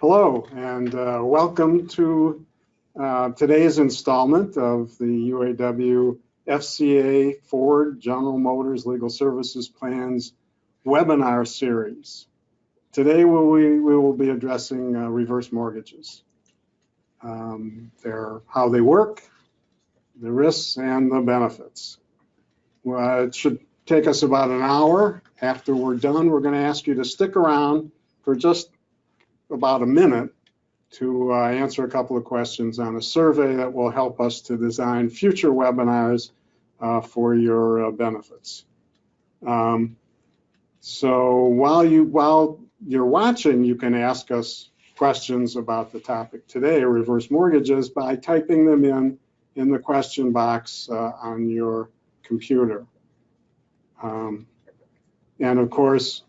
Hello, and welcome to today's installment of the UAW FCA Ford General Motors Legal Services Plans webinar series. Today we will be addressing reverse mortgages, how they work, the risks, and the benefits. It should take us about an hour. After we're done, we're going to ask you to stick around for just about a minute to answer a couple of questions on a survey that will help us to design future webinars for your benefits. So while you're watching, you can ask us questions about the topic today, reverse mortgages, by typing them in the question box on your computer. And of course,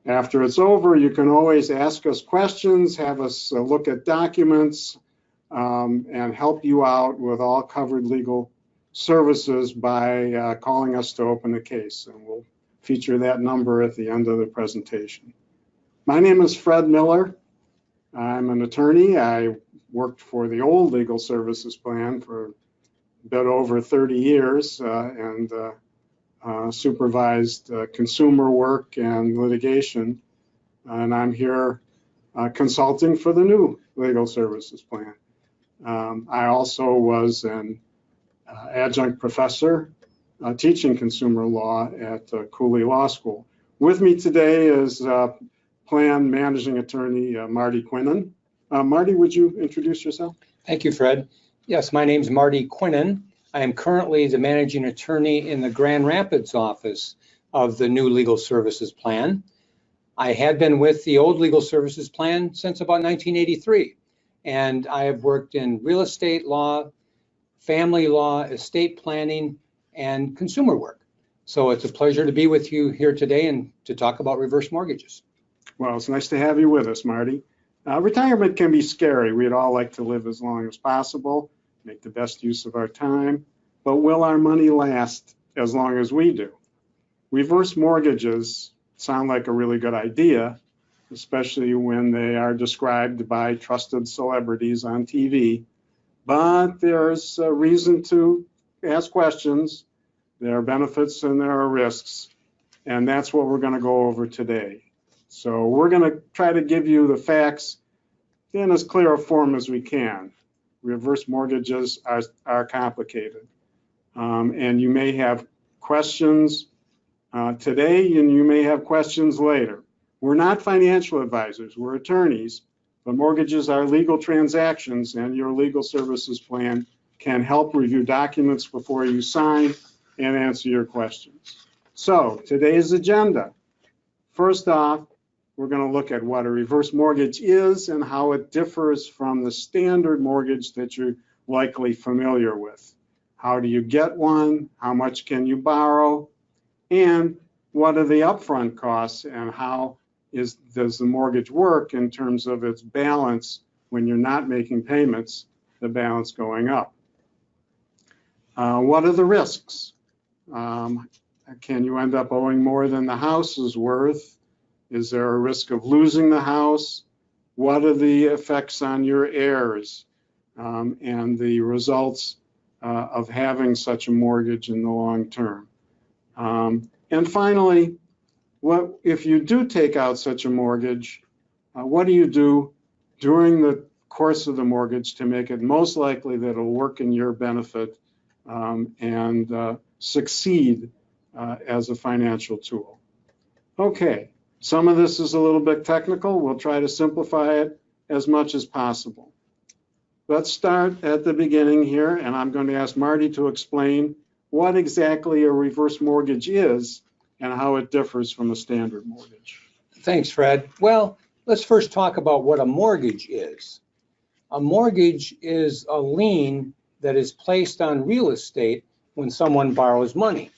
after it's over, you can always ask us questions, have us look at documents, and help you out with all covered legal services by calling us to open a case. And we'll feature that number at the end of the presentation. My name is Fred Miller. I'm an attorney. I worked for the old legal services plan for a bit over 30 years and supervised consumer work and litigation, and I'm here consulting for the new legal services plan. I also was an adjunct professor teaching consumer law at Cooley Law School. With me today is plan managing attorney Marty Quinnan. Marty, would you introduce yourself? Thank you, Fred. Yes, my name is Marty Quinnan. I am currently the managing attorney in the Grand Rapids office of the new legal services plan. I had been with the old legal services plan since about 1983, and I have worked in real estate law, family law, estate planning, and consumer work. So it's a pleasure to be with you here today and to talk about reverse mortgages. Well, it's nice to have you with us, Marty. Retirement can be scary. We'd all like to live as long as possible, make the best use of our time, but will our money last as long as we do? Reverse mortgages sound like a really good idea, especially when they are described by trusted celebrities on TV, but there's a reason to ask questions. There are benefits and there are risks, and that's what we're going to go over today. So we're going to try to give you the facts in as clear a form as we can. Reverse mortgages are complicated. And you may have questions today and you may have questions later. We're not financial advisors, we're attorneys, but mortgages are legal transactions, and your legal services plan can help review documents before you sign and answer your questions. So today's agenda. First off, we're going to look at what a reverse mortgage is and how it differs from the standard mortgage that you're likely familiar with. How do you get one? How much can you borrow? And what are the upfront costs, and how does the mortgage work in terms of its balance when you're not making payments, the balance going up? What are the risks? Can you end up owing more than the house is worth? Is there a risk of losing the house? What are the effects on your heirs and the results of having such a mortgage in the long term? And finally, what if you do take out such a mortgage, what do you do during the course of the mortgage to make it most likely that it'll work in your benefit and succeed as a financial tool? Okay. Some of this is a little bit technical. We'll try to simplify it as much as possible. Let's start at the beginning here, and I'm going to ask Marty to explain what exactly a reverse mortgage is and how it differs from a standard mortgage. Thanks, Fred. Well, let's first talk about what a mortgage is. A mortgage is a lien that is placed on real estate when someone borrows money.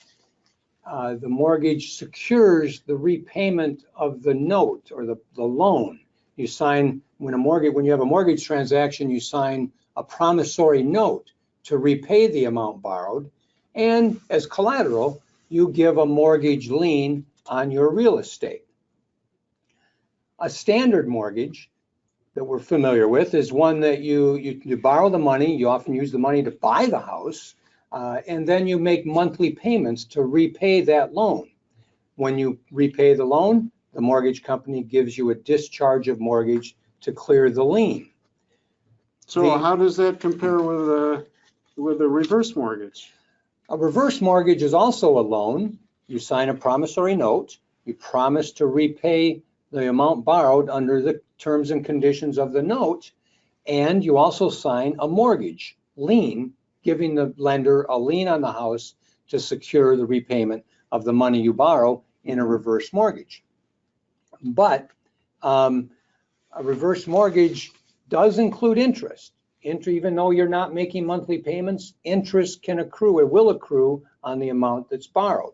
The mortgage secures the repayment of the note or the loan. You sign, when you have a mortgage transaction, you sign a promissory note to repay the amount borrowed, and as collateral, you give a mortgage lien on your real estate. A standard mortgage that we're familiar with is one that you borrow the money, you often use the money to buy the house, and then you make monthly payments to repay that loan. When you repay the loan, the mortgage company gives you a discharge of mortgage to clear the lien. So how does that compare with a reverse mortgage? A reverse mortgage is also a loan. You sign a promissory note. You promise to repay the amount borrowed under the terms and conditions of the note. And you also sign a mortgage lien, giving the lender a lien on the house to secure the repayment of the money you borrow in a reverse mortgage. But a reverse mortgage does include interest. Even though you're not making monthly payments, interest can accrue, it will accrue on the amount that's borrowed.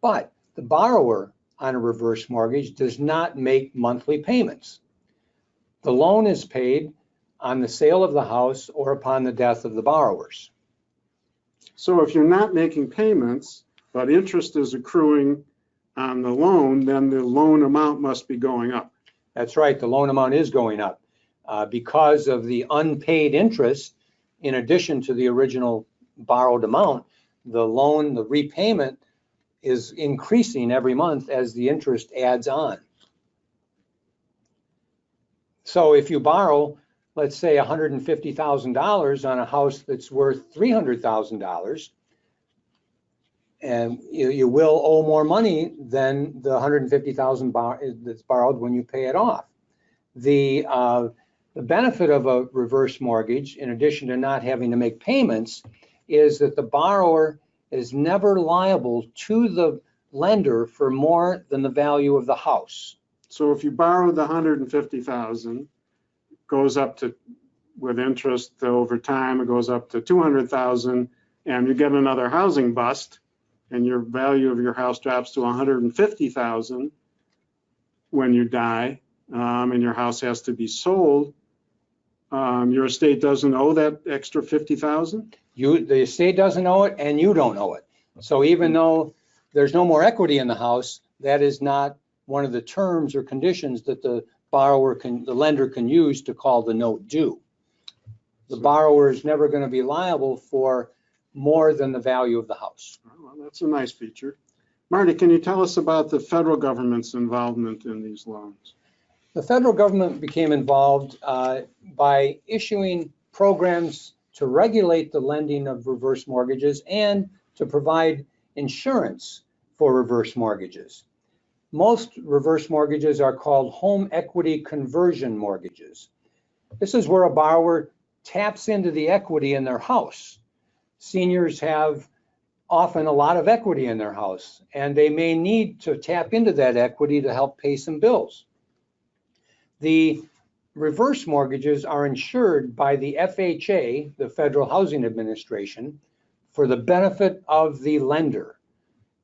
But the borrower on a reverse mortgage does not make monthly payments. The loan is paid on the sale of the house or upon the death of the borrowers. So if you're not making payments, but interest is accruing on the loan, then the loan amount must be going up. That's right, the loan amount is going up. Because of the unpaid interest, in addition to the original borrowed amount, the loan, the repayment is increasing every month as the interest adds on. So if you borrow, let's say $150,000 on a house that's worth $300,000, and you will owe more money than the $150,000 that's borrowed when you pay it off. The benefit of a reverse mortgage, in addition to not having to make payments, is that the borrower is never liable to the lender for more than the value of the house. So if you borrow the $150,000, goes up to, with interest over time, it goes up to $200,000, and you get another housing bust, and your value of your house drops to $150,000 when you die, and your house has to be sold. Your estate doesn't owe that extra $50,000? The estate doesn't owe it, and you don't owe it. So even though there's no more equity in the house, that is not one of the terms or conditions that the lender can use to call the note due. The borrower is never going to be liable for more than the value of the house. Well, that's a nice feature. Marty, can you tell us about the federal government's involvement in these loans? The federal government became involved by issuing programs to regulate the lending of reverse mortgages and to provide insurance for reverse mortgages. Most reverse mortgages are called home equity conversion mortgages. This is where a borrower taps into the equity in their house. Seniors have often a lot of equity in their house, and they may need to tap into that equity to help pay some bills. The reverse mortgages are insured by the FHA, the Federal Housing Administration, for the benefit of the lender.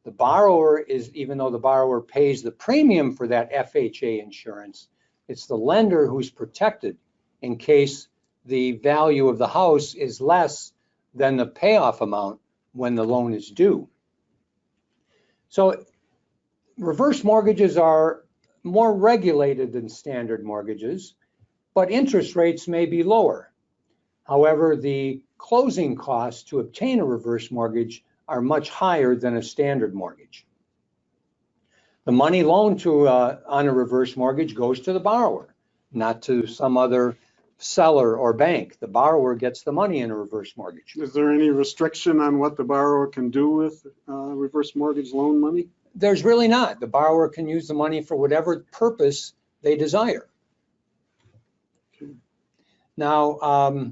The borrower is, even though the borrower pays the premium for that FHA insurance, it's the lender who's protected in case the value of the house is less than the payoff amount when the loan is due. So reverse mortgages are more regulated than standard mortgages, but interest rates may be lower. However, the closing costs to obtain a reverse mortgage are much higher than a standard mortgage. The money loaned on a reverse mortgage goes to the borrower, not to some other seller or bank. The borrower gets the money in a reverse mortgage. Is there any restriction on what the borrower can do with reverse mortgage loan money? There's really not. The borrower can use the money for whatever purpose they desire. Okay. Now,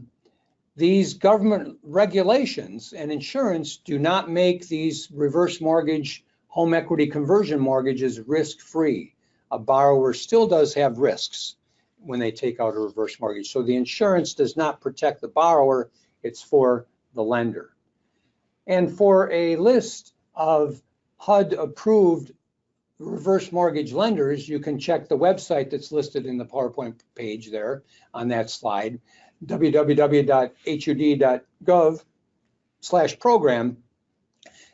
these government regulations and insurance do not make these reverse mortgage home equity conversion mortgages risk-free. A borrower still does have risks when they take out a reverse mortgage. So the insurance does not protect the borrower, it's for the lender. And for a list of HUD-approved reverse mortgage lenders, you can check the website that's listed in the PowerPoint page there on that slide, www.hud.gov/program,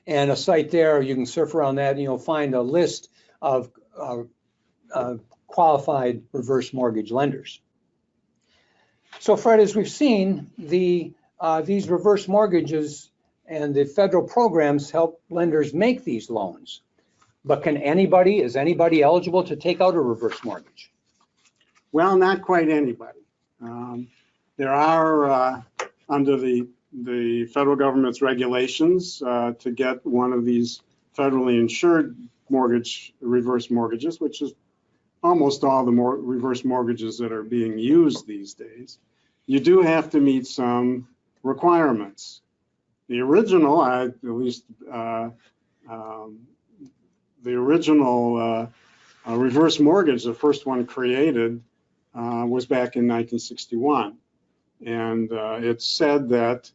and a site there, you can surf around that and you'll find a list of qualified reverse mortgage lenders. So Fred, as we've seen, these reverse mortgages and the federal programs help lenders make these loans. But is anybody eligible to take out a reverse mortgage? Well, not quite anybody. There are, under the federal government's regulations, to get one of these federally insured reverse mortgages, which is almost all the reverse mortgages that are being used these days, you do have to meet some requirements. The original, the original reverse mortgage, the first one created, was back in 1961. And it said that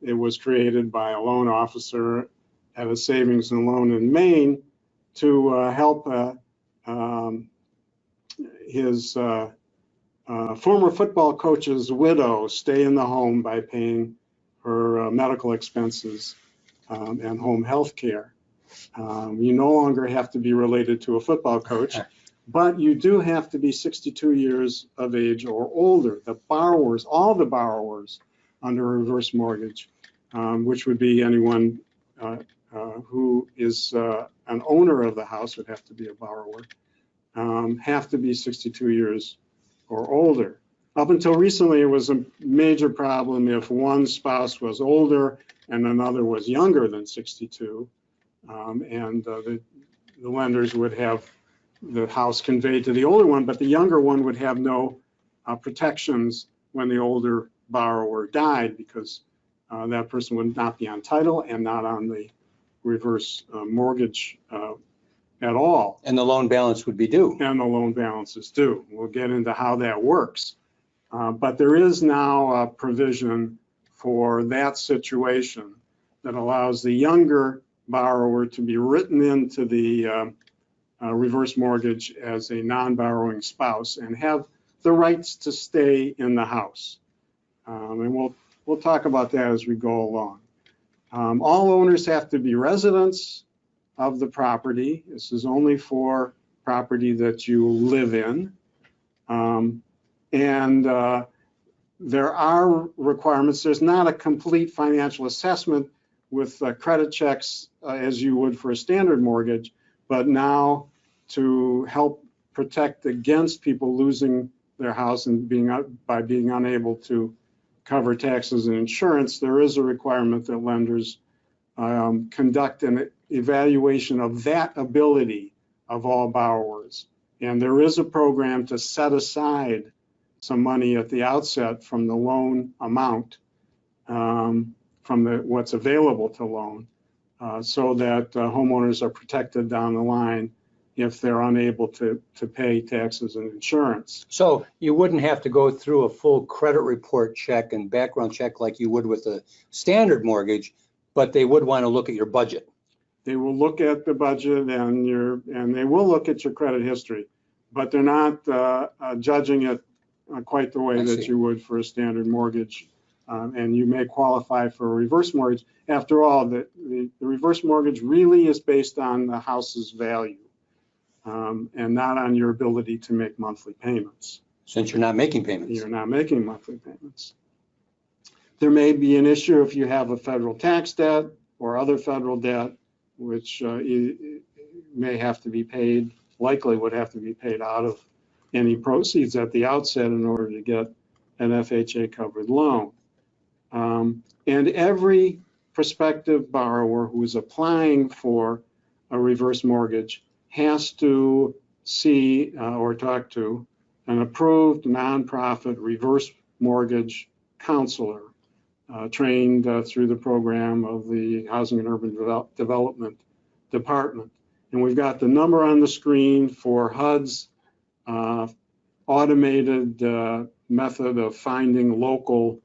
it was created by a loan officer at a savings and loan in Maine to help his former football coach's widow stay in the home by paying her medical expenses and home health care. You no longer have to be related to a football coach, but you do have to be 62 years of age or older. The borrowers, all the borrowers under a reverse mortgage, which would be anyone who is an owner of the house, would have to be a borrower, have to be 62 years or older. Up until recently, it was a major problem if one spouse was older and another was younger than 62, and the lenders would have the house conveyed to the older one, but the younger one would have no protections when the older borrower died, because that person would not be on title and not on the reverse mortgage at all. And the loan balance would be due. And the loan balance is due. We'll get into how that works. But there is now a provision for that situation that allows the younger borrower to be written into the reverse mortgage as a non-borrowing spouse and have the rights to stay in the house. And we'll talk about that as we go along. All owners have to be residents of the property. This is only for property that you live in. There are requirements. There's not a complete financial assessment with credit checks as you would for a standard mortgage, but now to help protect against people losing their house and by being unable to cover taxes and insurance, there is a requirement that lenders conduct an evaluation of that ability of all borrowers. And there is a program to set aside some money at the outset from the loan amount, from what's available to loan, so that homeowners are protected down the line if they're unable to pay taxes and insurance. So you wouldn't have to go through a full credit report check and background check like you would with a standard mortgage, but they would want to look at your budget. They will look at the budget and they will look at your credit history, but they're not judging it quite the way that you would for a standard mortgage. And you may qualify for a reverse mortgage. After all, the reverse mortgage really is based on the house's value and not on your ability to make monthly payments. Since you're not making payments. You're not making monthly payments. There may be an issue if you have a federal tax debt or other federal debt, which may have to be paid, likely would have to be paid out of any proceeds at the outset in order to get an FHA covered loan. And every prospective borrower who is applying for a reverse mortgage has to see or talk to an approved nonprofit reverse mortgage counselor trained through the program of the Housing and Urban Development Department. And we've got the number on the screen for HUD's automated method of finding local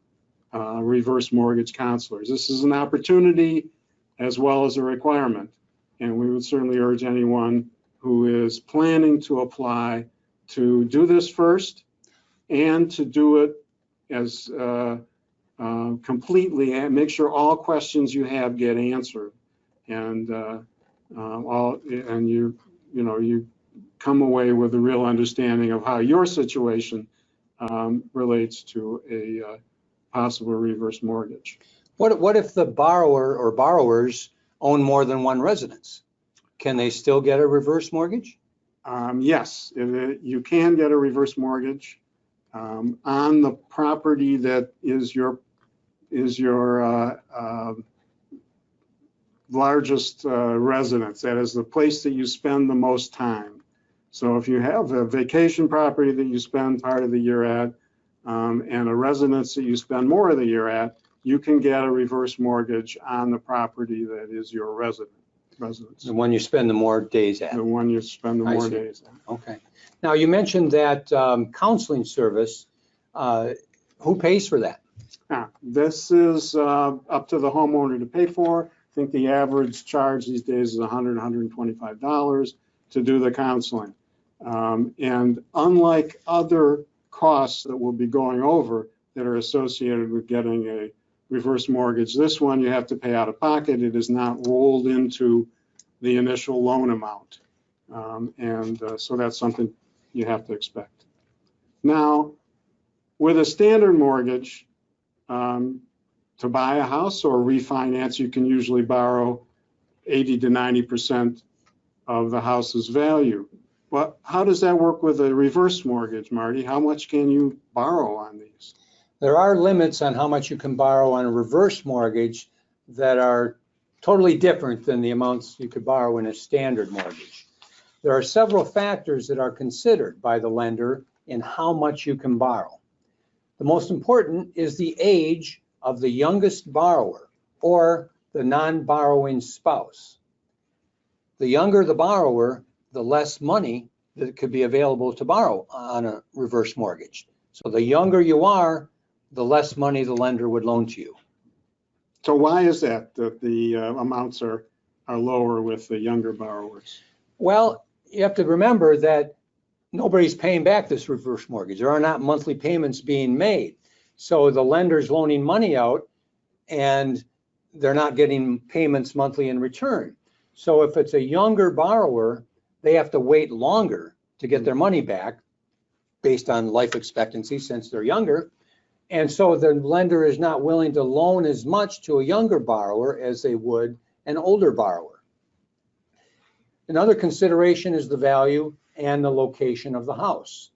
reverse mortgage counselors. This is an opportunity as well as a requirement. And we would certainly urge anyone who is planning to apply to do this first and to do it as completely, and make sure all questions you have get answered, and you come away with a real understanding of how your situation relates to a possible reverse mortgage. What if the borrower or borrowers own more than one residence? Can they still get a reverse mortgage? Yes, you can get a reverse mortgage on the property that is your largest residence. That is the place that you spend the most time. So if you have a vacation property that you spend part of the year at, and a residence that you spend more of the year at, you can get a reverse mortgage on the property that is your residence. The one you spend the more days at. The one you spend the I more see. days at. Okay. Now you mentioned that counseling service. Who pays for that? This is up to the homeowner to pay for. I think the average charge these days is $100, $125 to do the counseling. And unlike other costs that we'll be going over that are associated with getting a reverse mortgage, this one you have to pay out of pocket. It is not rolled into the initial loan amount. So that's something you have to expect. Now, with a standard mortgage, to buy a house or refinance, you can usually borrow 80 to 90% of the house's value. But how does that work with a reverse mortgage, Marty? How much can you borrow on these? There are limits on how much you can borrow on a reverse mortgage that are totally different than the amounts you could borrow in a standard mortgage. There are several factors that are considered by the lender in how much you can borrow. The most important is the age of the youngest borrower or the non-borrowing spouse. The younger the borrower, the less money that could be available to borrow on a reverse mortgage. So the younger you are, the less money the lender would loan to you. So why is that the amounts are lower with the younger borrowers? Well, you have to remember that nobody's paying back this reverse mortgage. There are not monthly payments being made. So the lender's loaning money out and they're not getting payments monthly in return. So if it's a younger borrower, they have to wait longer to get their money back based on life expectancy since they're younger. And so the lender is not willing to loan as much to a younger borrower as they would an older borrower. Another consideration is the value and the location of the house.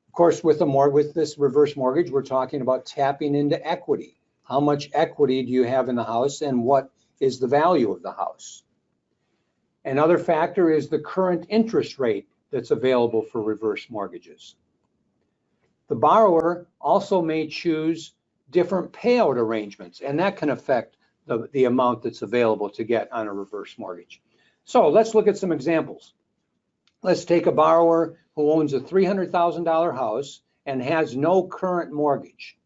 Of course, with this reverse mortgage, we're talking about tapping into equity. How much equity do you have in the house and what is the value of the house? Another factor is the current interest rate that's available for reverse mortgages. The borrower also may choose different payout arrangements, and that can affect the amount that's available to get on a reverse mortgage. So let's look at some examples. Let's take a borrower who owns a $300,000 house and has no current mortgage.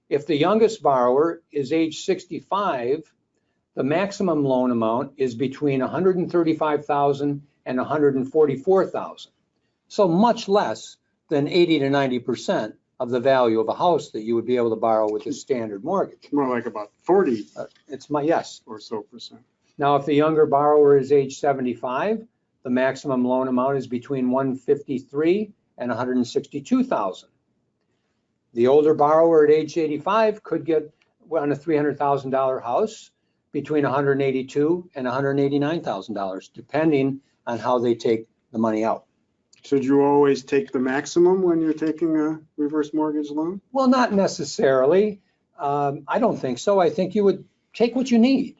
If the youngest borrower is age 65, the maximum loan amount is between $135,000 and $144,000. So much less than 80 to 90% of the value of a house that you would be able to borrow with a standard mortgage. More like about 40 yes. or so percent. Now, if the younger borrower is age 75, the maximum loan amount is between $153,000 and $162,000. The older borrower at age 85 could get on a $300,000 house between $182,000 and $189,000, depending on how they take the money out. Should you always take the maximum when you're taking a reverse mortgage loan? Well, not necessarily. I don't think so. I think you would take what you need.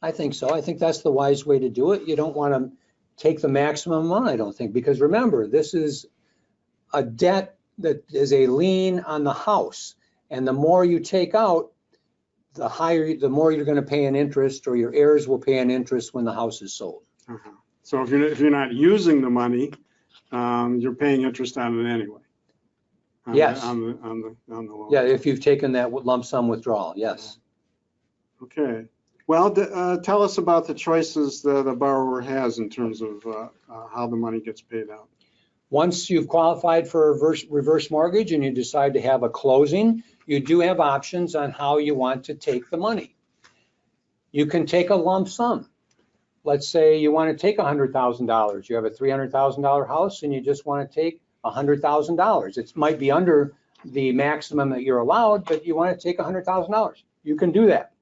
I think so. I think that's the wise way to do it. You don't want to take the maximum amount, I don't think, because remember, this is a debt that is a lien on the house. And the more you take out, the more you're going to pay an interest, or your heirs will pay an interest when the house is sold. Uh-huh. So if you're not using the money, you're paying interest on it anyway. Yes. On the loan. Yeah, if you've taken that lump sum withdrawal, yes. Okay. Well, tell us about the choices that a borrower has in terms of how the money gets paid out. Once you've qualified for a reverse mortgage and you decide to have a closing, you do have options on how you want to take the money. You can take a lump sum. Let's say you want to take $100,000. You have a $300,000 house and you just want to take $100,000. It might be under the maximum that you're allowed, but you want to take $100,000. You can do that.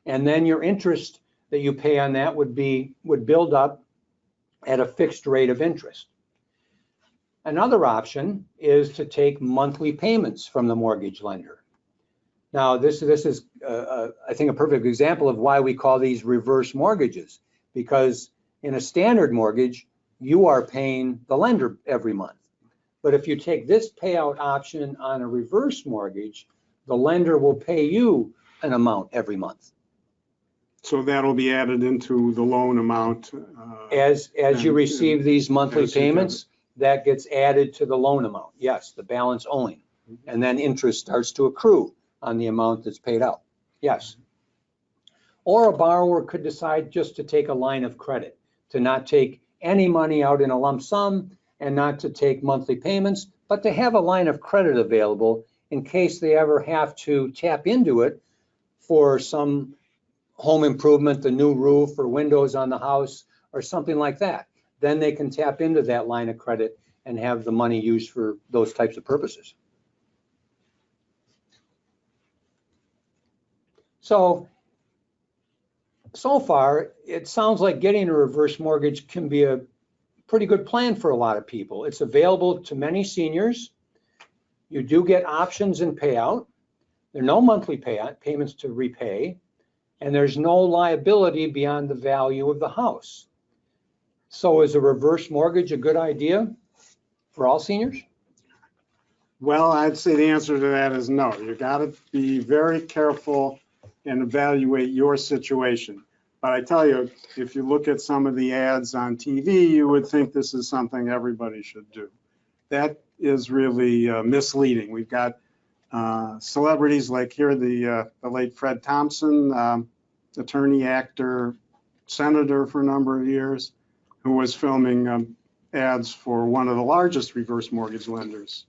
And then your interest that you pay on that would build up at a fixed rate of interest. Another option is to take monthly payments from the mortgage lender. Now, this is, I think, a perfect example of why we call these reverse mortgages, because in a standard mortgage, you are paying the lender every month. But if you take this payout option on a reverse mortgage, the lender will pay you an amount every month. So that'll be added into the loan amount. As you receive these monthly payments, that gets added to the loan amount. Yes, the balance owing. And then interest starts to accrue on the amount that's paid out. Yes. Or a borrower could decide just to take a line of credit, to not take any money out in a lump sum and not to take monthly payments, but to have a line of credit available in case they ever have to tap into it for some home improvement, the new roof or windows on the house or something like that. Then they can tap into that line of credit and have the money used for those types of purposes. So far, it sounds like getting a reverse mortgage can be a pretty good plan for a lot of people. It's available to many seniors. You do get options in payout. There are no monthly payments to repay, and there's no liability beyond the value of the house. So is a reverse mortgage a good idea for all seniors? Well, I'd say the answer to that is no. You got to be very careful and evaluate your situation. But I tell you, if you look at some of the ads on TV, you would think this is something everybody should do. That is really misleading. We've got celebrities like here, the late Fred Thompson, attorney, actor, senator for a number of years, who was filming ads for one of the largest reverse mortgage lenders,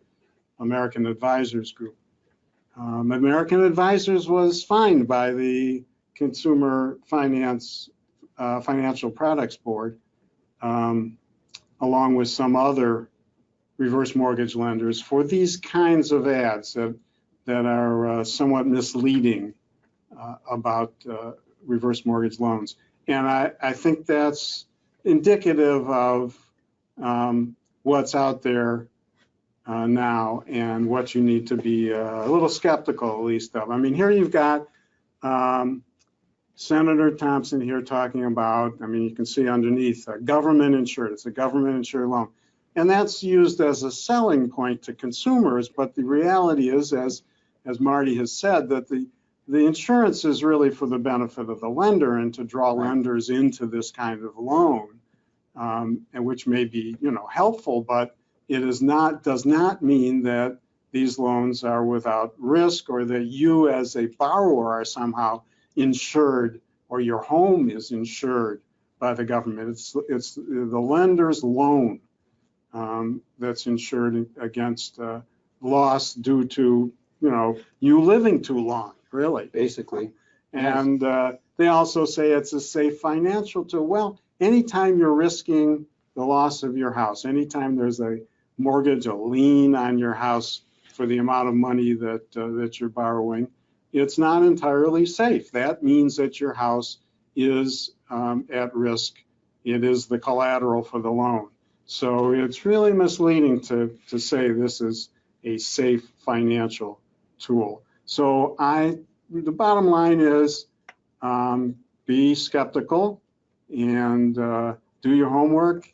American Advisors Group. American Advisors was fined by the Consumer Financial Products Board, along with some other reverse mortgage lenders, for these kinds of ads that are somewhat misleading about reverse mortgage loans. And I think that's indicative of what's out there now and what you need to be a little skeptical, at least, of. I mean, here you've got Senator Thompson here talking about, I mean, you can see underneath, government insured. It's a government insured loan. And that's used as a selling point to consumers. But the reality is, as Marty has said, that the insurance is really for the benefit of the lender and to draw lenders into this kind of loan, and which may be, helpful, but it does not mean that these loans are without risk or that you as a borrower are somehow insured or your home is insured by the government. It's the lender's loan that's insured against loss due to, you living too long, really. Basically. And they also say it's a safe financial tool. Well, anytime you're risking the loss of your house, anytime there's a mortgage, a lien on your house for the amount of money that you're borrowing, it's not entirely safe. That means that your house is at risk. It is the collateral for the loan. So it's really misleading to say this is a safe financial tool. So the bottom line is be skeptical and do your homework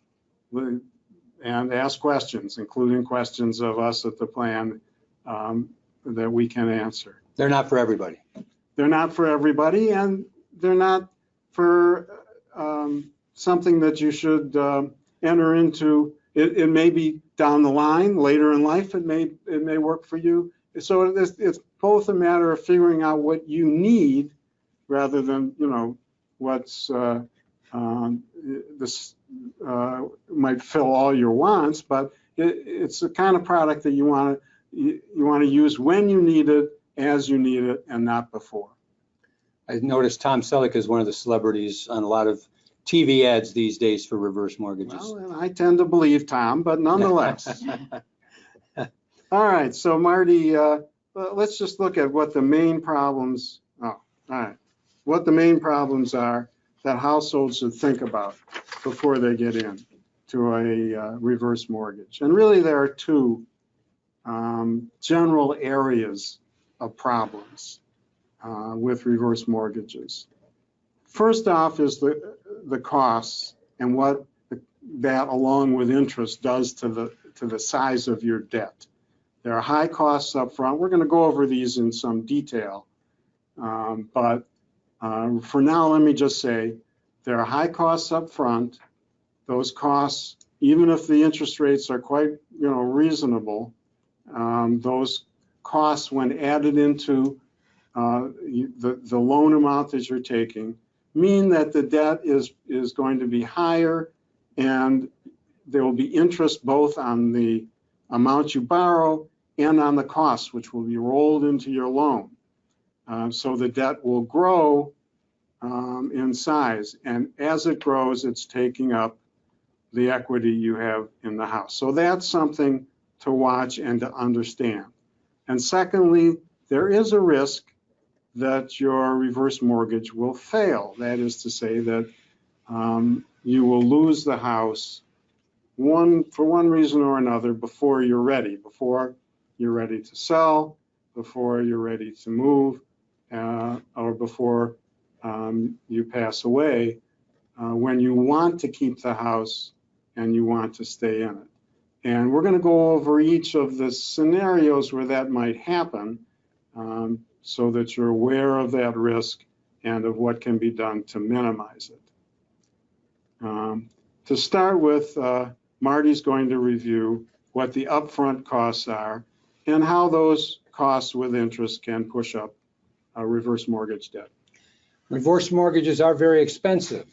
and ask questions, including questions of us at the plan that we can answer. They're not for everybody. They're not for everybody, and they're not for something that you should enter into. It may be down the line, later in life, it may work for you. So it's both a matter of figuring out what you need rather than, what's this might fill all your wants, but it's the kind of product that you want to use when you need it, as you need it, and not before. I noticed Tom Selleck is one of the celebrities on a lot of TV ads these days for reverse mortgages. Well, and I tend to believe Tom, but nonetheless. All right, so Marty, let's just look at what the main problems. What the main problems are that households should think about before they get into a reverse mortgage. And really, there are two general areas of problems with reverse mortgages. First off is the costs and what that, along with interest, does to the size of your debt. There are high costs up front. We're going to go over these in some detail, but for now, let me just say there are high costs up front. Those costs, even if the interest rates are quite reasonable, those costs, when added into the loan amount that you're taking, mean that the debt is going to be higher, and there will be interest both on the amount you borrow and on the costs, which will be rolled into your loan. So the debt will grow in size, and as it grows, it's taking up the equity you have in the house. So that's something to watch and to understand. And secondly, there is a risk that your reverse mortgage will fail. That is to say that you will lose the house for one reason or another before you're ready to sell, before you're ready to move, or before you pass away, when you want to keep the house and you want to stay in it. And we're going to go over each of the scenarios where that might happen, so that you're aware of that risk and of what can be done to minimize it. To start with, Marty's going to review what the upfront costs are and how those costs with interest can push up a reverse mortgage debt. Reverse mortgages are very expensive.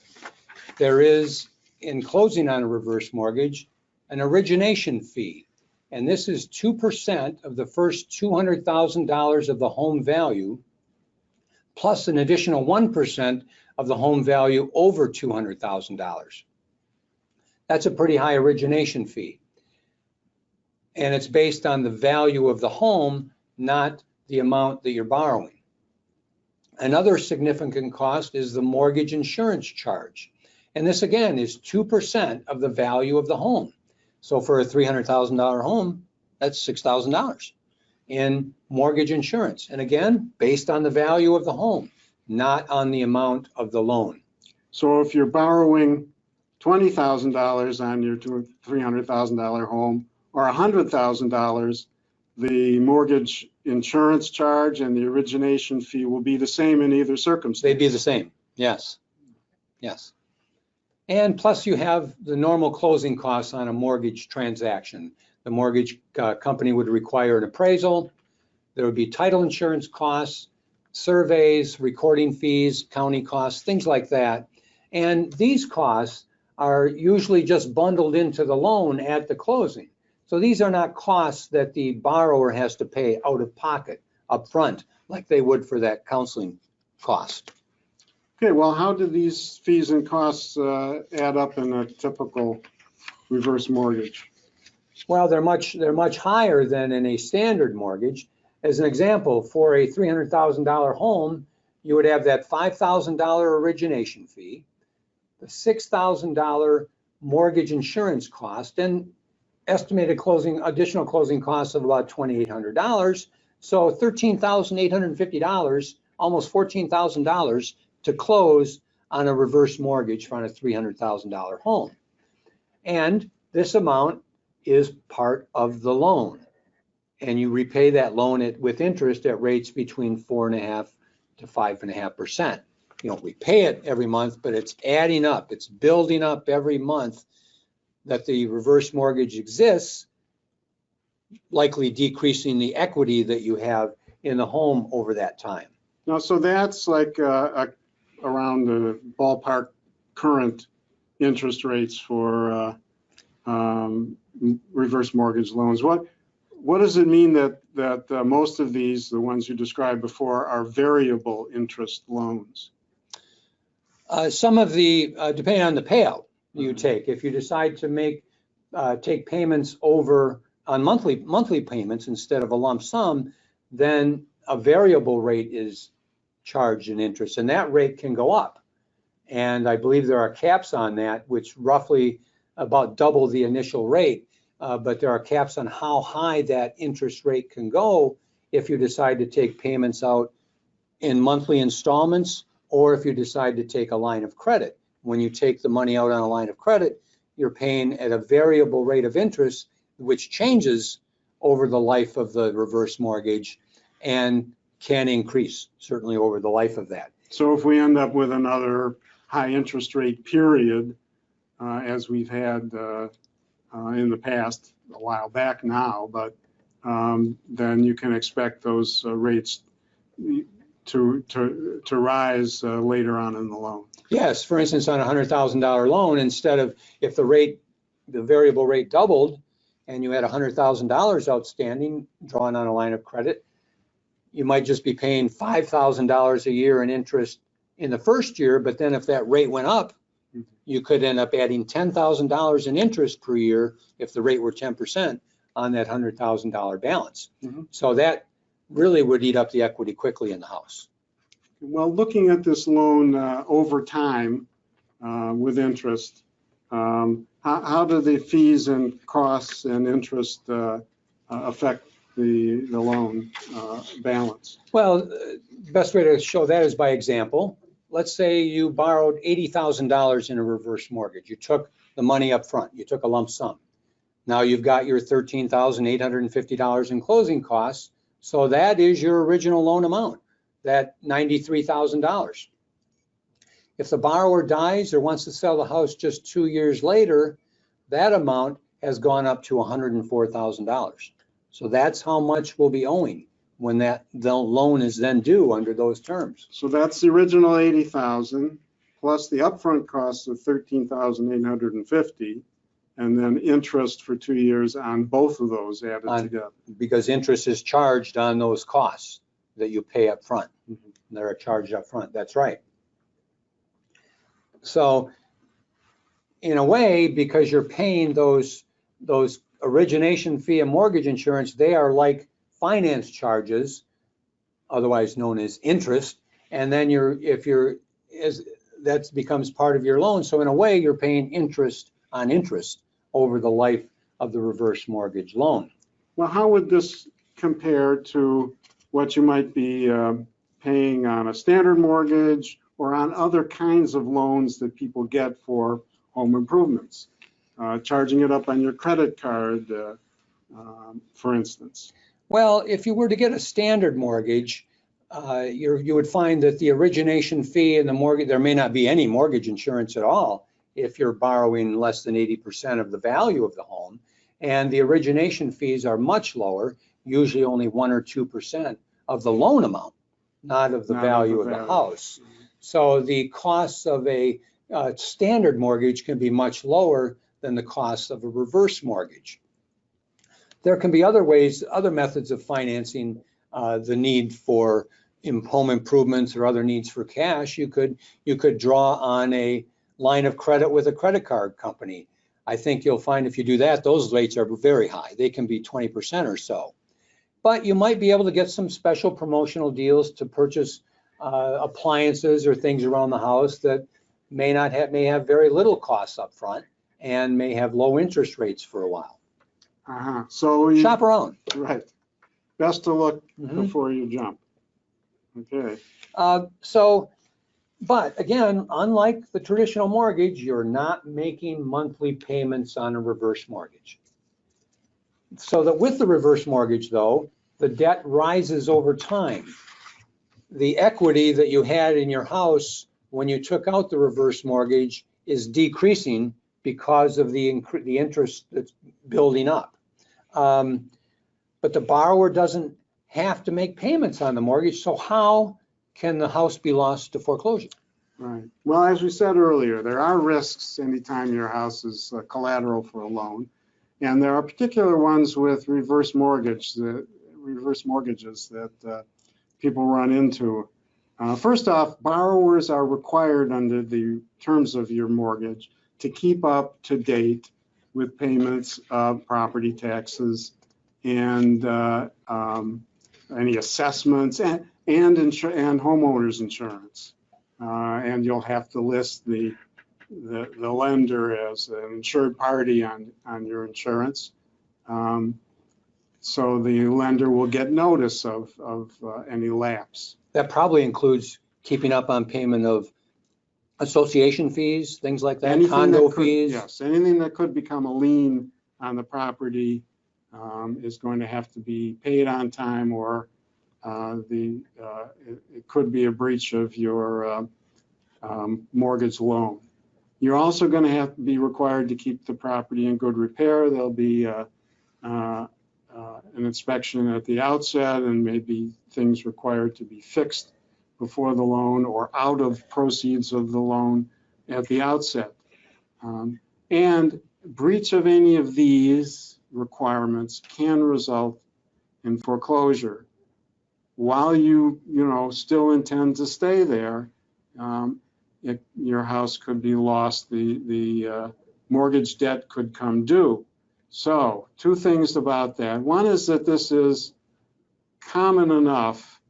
There is, in closing on a reverse mortgage, an origination fee. And this is 2% of the first $200,000 of the home value, plus an additional 1% of the home value over $200,000. That's a pretty high origination fee. And it's based on the value of the home, not the amount that you're borrowing. Another significant cost is the mortgage insurance charge. And this, again, is 2% of the value of the home. So for a $300,000 home, that's $6,000 in mortgage insurance. And again, based on the value of the home, not on the amount of the loan. So if you're borrowing $20,000 on your $300,000 home, or $100,000, the mortgage insurance charge and the origination fee will be the same in either circumstance. They'd be the same, yes, yes. And plus you have the normal closing costs on a mortgage transaction. The mortgage company would require an appraisal. There would be title insurance costs, surveys, recording fees, county costs, things like that. And these costs are usually just bundled into the loan at the closing. So these are not costs that the borrower has to pay out of pocket up front, like they would for that counseling cost. Okay, well, how do these fees and costs add up in a typical reverse mortgage? Well, they're much higher than in a standard mortgage. As an example, for a $300,000 home, you would have that $5,000 origination fee, the $6,000 mortgage insurance cost, and estimated additional closing costs of about $2,800. So $13,850, almost $14,000 to close on a reverse mortgage on a $300,000 home. And this amount is part of the loan. And you repay that loan with interest at rates between 4.5% to 5.5%. You don't repay it every month, but it's adding up. It's building up every month that the reverse mortgage exists, likely decreasing the equity that you have in the home over that time. Now, so that's like around the ballpark current interest rates for reverse mortgage loans. What does it mean that most of these, the ones you described before, are variable interest loans? Some of the, depending on the payout you take, if you decide to take payments over on monthly payments instead of a lump sum, then a variable rate is charged in interest, and that rate can go up. And I believe there are caps on that, which roughly about double the initial rate. But there are caps on how high that interest rate can go if you decide to take payments out in monthly installments, or if you decide to take a line of credit. When you take the money out on a line of credit, you're paying at a variable rate of interest, which changes over the life of the reverse mortgage and can increase certainly over the life of that. So if we end up with another high interest rate period, as we've had in the past, a while back now, but then you can expect those rates to rise later on in the loan. Yes, for instance, on a $100,000 loan, instead of, if the variable rate doubled and you had $100,000 outstanding drawn on a line of credit, you might just be paying $5,000 a year in interest in the first year, but then if that rate went up, you could end up adding $10,000 in interest per year if the rate were 10% on that $100,000 balance. Mm-hmm. So that really would eat up the equity quickly in the house. Well, looking at this loan over time with interest, how do the fees and costs and interest affect the loan balance? Well, the best way to show that is by example. Let's say you borrowed $80,000 in a reverse mortgage. You took the money up front. You took a lump sum. Now you've got your $13,850 in closing costs. So that is your original loan amount, that $93,000. If the borrower dies or wants to sell the house just 2 years later, that amount has gone up to $104,000. So that's how much we'll be owing when the loan is then due under those terms. So that's the original $80,000 plus the upfront costs of $13,850, and then interest for 2 years on both of those added together. Because interest is charged on those costs that you pay up front. Mm-hmm. That are charged up front. That's right. So in a way, because you're paying those origination fee and mortgage insurance, they are like finance charges, otherwise known as interest, and then that becomes part of your loan. So in a way, you're paying interest on interest over the life of the reverse mortgage loan. Well, how would this compare to what you might be paying on a standard mortgage or on other kinds of loans that people get for home improvements? Charging it up on your credit card, for instance. Well, if you were to get a standard mortgage, you would find that the origination fee and the mortgage, there may not be any mortgage insurance at all if you're borrowing less than 80% of the value of the home. And the origination fees are much lower, usually only 1 or 2% of the loan amount, not of the value of the house. So the costs of a standard mortgage can be much lower than the costs of a reverse mortgage. There can be other ways, other methods of financing the need for home improvements or other needs for cash. You could draw on a line of credit with a credit card company. I think you'll find if you do that, those rates are very high. They can be 20% or so. But you might be able to get some special promotional deals to purchase appliances or things around the house that may have very little costs up front and may have low interest rates for a while. So shop around. Right. Best to look before you jump. Okay. But again, unlike the traditional mortgage, you're not making monthly payments on a reverse mortgage. So that with the reverse mortgage, though, the debt rises over time. The equity that you had in your house when you took out the reverse mortgage is decreasing because of the interest that's building up. But the borrower doesn't have to make payments on the mortgage, so how can the house be lost to foreclosure? Right. Well, as we said earlier, there are risks anytime your house is collateral for a loan, and there are particular ones with reverse mortgages that people run into. First off, borrowers are required under the terms of your mortgage to keep up to date with payments of property taxes and any assessments and homeowners insurance. And you'll have to list the lender as an insured party on your insurance. So the lender will get notice of any lapse. That probably includes keeping up on payment of association fees, things like that, Anything condo that could, fees. yes, anything that could become a lien on the property is going to have to be paid on time, or it could be a breach of your mortgage loan. You're also going to have to be required to keep the property in good repair. There'll be an inspection at the outset, and maybe things required to be fixed before the loan or out of proceeds of the loan at the outset. And breach of any of these requirements can result in foreclosure. While you still intend to stay there, your house could be lost. The mortgage debt could come due. So, two things about that. One is that this is common enough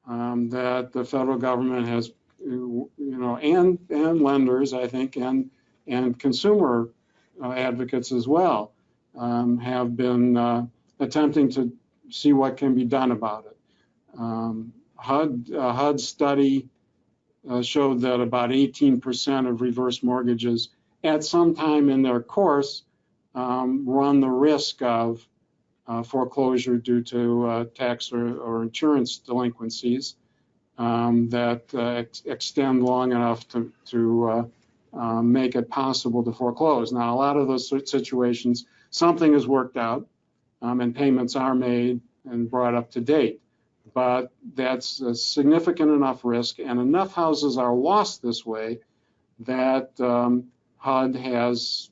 that the federal government has, and lenders, I think, and consumer advocates as well, have been attempting to see what can be done about it. HUD study showed that about 18% of reverse mortgages at some time in their course run the risk of foreclosure due to tax or insurance delinquencies that extend long enough to make it possible to foreclose. Now, a lot of those situations, something is worked out and payments are made and brought up to date. But that's a significant enough risk, and enough houses are lost this way that HUD has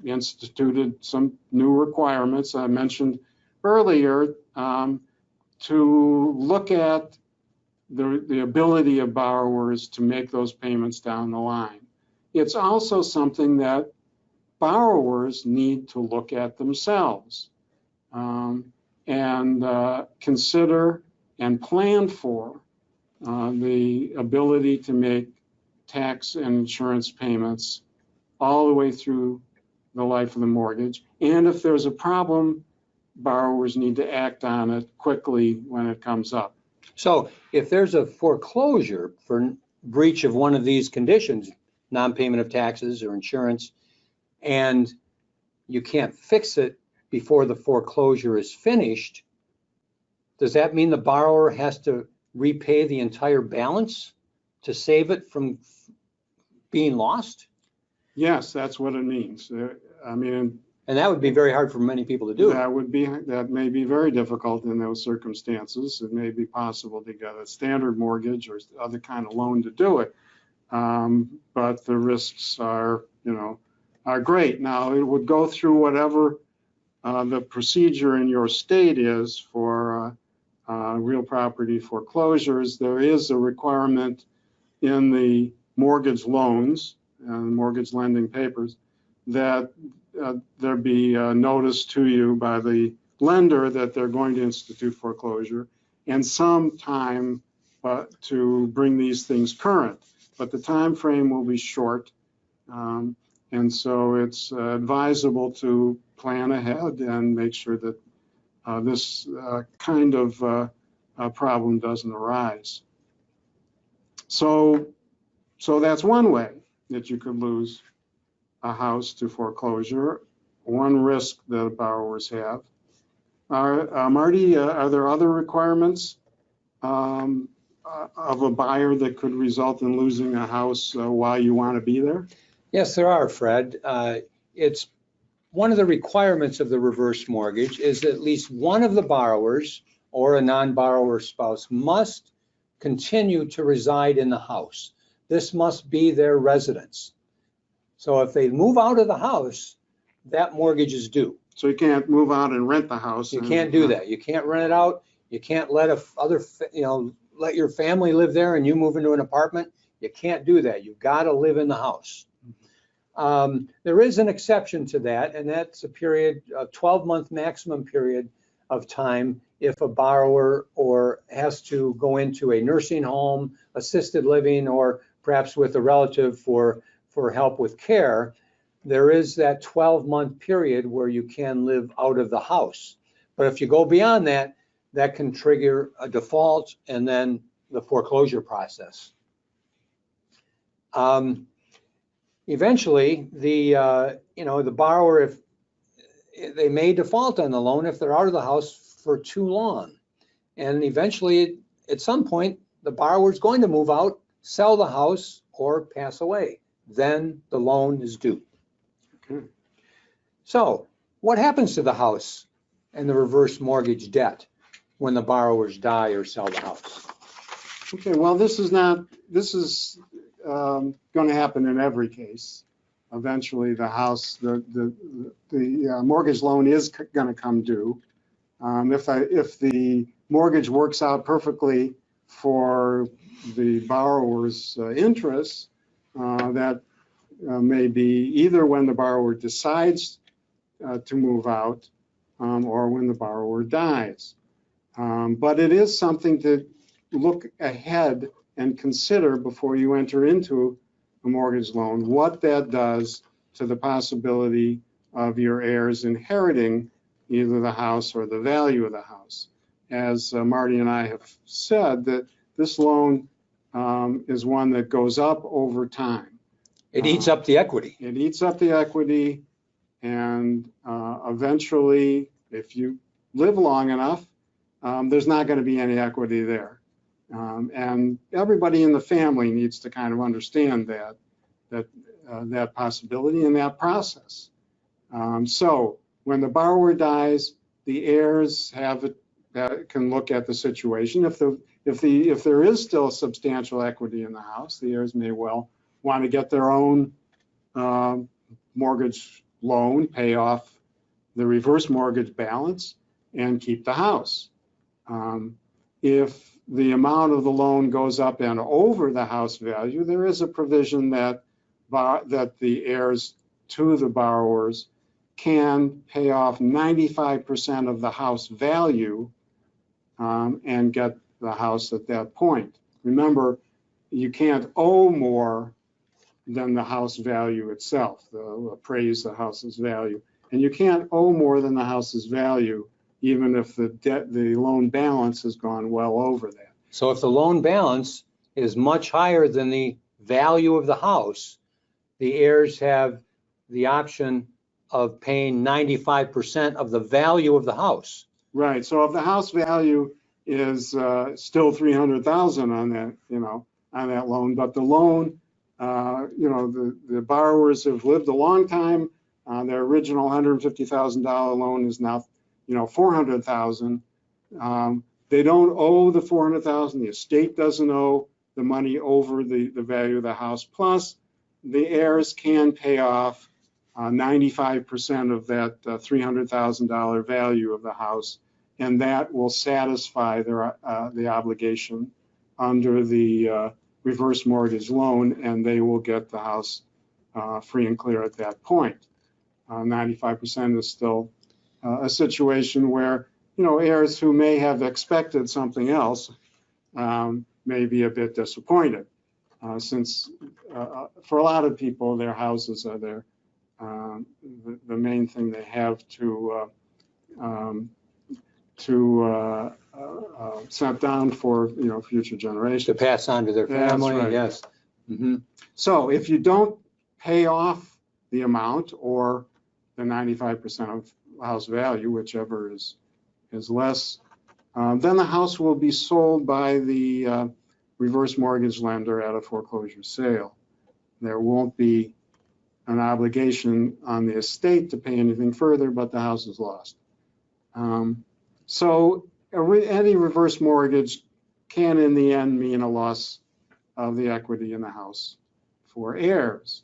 instituted some new requirements I mentioned earlier to look at the ability of borrowers to make those payments down the line. It's also something that borrowers need to look at themselves and consider and plan for the ability to make tax and insurance payments all the way through the life of the mortgage. And if there's a problem, borrowers need to act on it quickly when it comes up. So if there's a foreclosure for breach of one of these conditions, non-payment of taxes or insurance, and you can't fix it before the foreclosure is finished, does that mean the borrower has to repay the entire balance to save it from being lost? Yes, that's what it means. I mean, and that would be very hard for many people to do. That may be very difficult in those circumstances. It may be possible to get a standard mortgage or other kind of loan to do it, but the risks are great. Now, it would go through whatever the procedure in your state is for real property foreclosures. There is a requirement in the mortgage loans and mortgage lending papers that there be notice to you by the lender that they're going to institute foreclosure and some time to bring these things current. But the time frame will be short, and so it's advisable to plan ahead and make sure that this kind of problem doesn't arise. So that's one way that you could lose a house to foreclosure, one risk that borrowers have. Marty, are there other requirements of a buyer that could result in losing a house while you want to be there? Yes, there are, Fred. It's one of the requirements of the reverse mortgage is that at least one of the borrowers or a non-borrower spouse must continue to reside in the house. This must be their residence. So if they move out of the house, that mortgage is due. So you can't move out and rent the house. You can't do that. You can't rent it out. You can't let let your family live there and you move into an apartment, you can't do that. You've got to live in the house. There is an exception to that, and that's a 12-month maximum period of time if a borrower has to go into a nursing home, assisted living, or perhaps with a relative for help with care. There is that 12-month period where you can live out of the house. But if you go beyond that, that can trigger a default and then the foreclosure process. Eventually, the borrower, if they may default on the loan if they're out of the house for too long. And eventually, at some point, the borrower is going to move out, sell the house, or pass away. Then the loan is due. Okay. So what happens to the house and the reverse mortgage debt when the borrowers die or sell the house? Okay, well, this is going to happen in every case. Eventually, the house, the mortgage loan is going to come due. If the mortgage works out perfectly for the borrower's interests, that may be either when the borrower decides to move out or when the borrower dies. But it is something to look ahead and consider before you enter into a mortgage loan, what that does to the possibility of your heirs inheriting either the house or the value of the house. As Marty and I have said, that this loan is one that goes up over time. It eats up the equity. It eats up the equity, and eventually, if you live long enough, there's not going to be any equity there. And everybody in the family needs to kind of understand that possibility and that process. So when the borrower dies, the heirs can look at the situation. If there is still substantial equity in the house, the heirs may well want to get their own mortgage loan, pay off the reverse mortgage balance, and keep the house. If the amount of the loan goes up and over the house value, there is a provision that the heirs to the borrowers can pay off 95% of the house value and get the house at that point. Remember, you can't owe more than the house value itself, appraise the house's value. And you can't owe more than the house's value even if the loan balance has gone well over that. So if the loan balance is much higher than the value of the house, the heirs have the option of paying 95% of the value of the house. Right. So if the house value is still $300,000 on that, on that loan, but the loan, the borrowers have lived a long time. Their original $150,000 loan is now, $400,000. They don't owe the $400,000. The estate doesn't owe the money over the value of the house. Plus, the heirs can pay off 95% of that $300,000 value of the house, and that will satisfy the obligation under the reverse mortgage loan, and they will get the house free and clear at that point. 95% is still a situation where, heirs who may have expected something else may be a bit disappointed, since for a lot of people, their houses are the main thing they have to set down for future generations. To pass on to their family, right. Yes. Mm-hmm. So if you don't pay off the amount or the 95% of house value, whichever is less, then the house will be sold by the reverse mortgage lender at a foreclosure sale. There won't be an obligation on the estate to pay anything further, but the house is lost. So any reverse mortgage can in the end mean a loss of the equity in the house for heirs.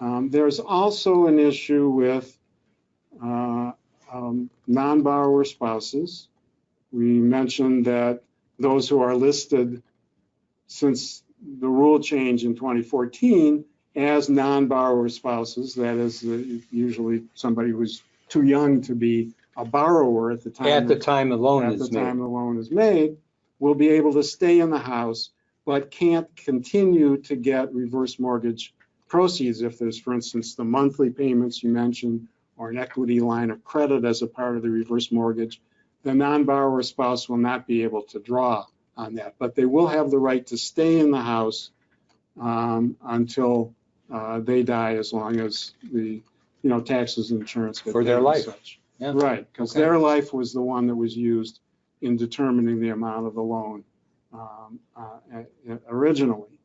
There's also an issue with non-borrower spouses. We mentioned that those who are listed since the rule change in 2014, as non-borrower spouses, that is usually somebody who's too young to be a borrower at the time. At the time the loan is At the made. time the loan is made, will be able to stay in the house, but can't continue to get reverse mortgage proceeds if there's, for instance, the monthly payments you mentioned, or an equity line of credit as a part of the reverse mortgage. The non-borrower spouse will not be able to draw on that, but they will have the right to stay in the house until they die, as long as the taxes and insurance get For their paid and life. such. Yeah. Right, because Okay. their life was the one that was used in determining the amount of the loan originally.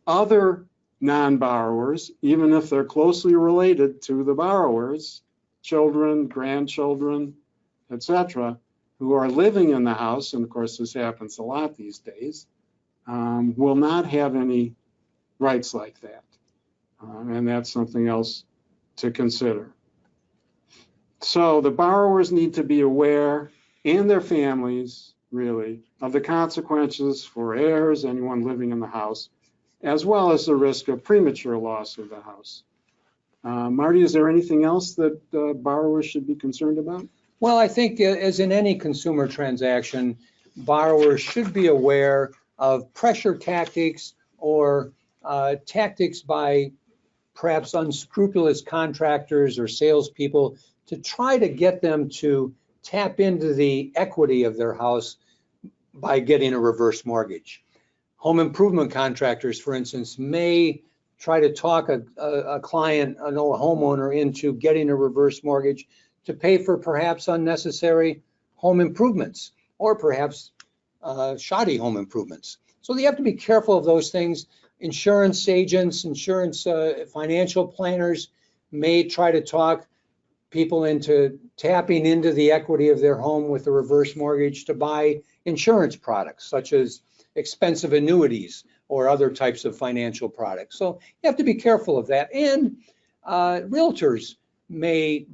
Other non-borrowers, even if they're closely related to the borrowers, children, grandchildren, etc., who are living in the house, and of course this happens a lot these days, will not have any rights like that. And that's something else to consider. So the borrowers need to be aware, and their families really, of the consequences for heirs, anyone living in the house, as well as the risk of premature loss of the house. Marty, is there anything else that borrowers should be concerned about? Well, I think as in any consumer transaction, borrowers should be aware of pressure tactics or tactics by perhaps unscrupulous contractors or salespeople to try to get them to tap into the equity of their house by getting a reverse mortgage. Home improvement contractors, for instance, may try to talk a client, a homeowner, into getting a reverse mortgage to pay for perhaps unnecessary home improvements, or perhaps shoddy home improvements. So you have to be careful of those things. Insurance agents, financial planners may try to talk people into tapping into the equity of their home with a reverse mortgage to buy insurance products, such as expensive annuities or other types of financial products. So you have to be careful of that. And realtors may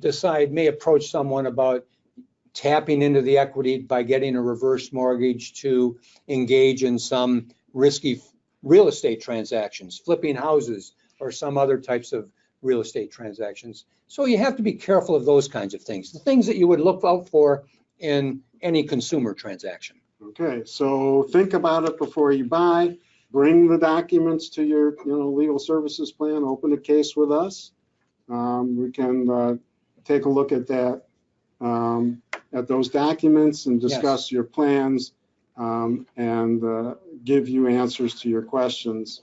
approach someone about tapping into the equity by getting a reverse mortgage to engage in some risky real estate transactions, flipping houses, or some other types of real estate transactions. So you have to be careful of those kinds of things, the things that you would look out for in any consumer transaction. Okay, so think about it before you buy. Bring the documents to your legal services plan. Open a case with us. We can take a look at that, at those documents, and discuss your plans, and give you answers to your questions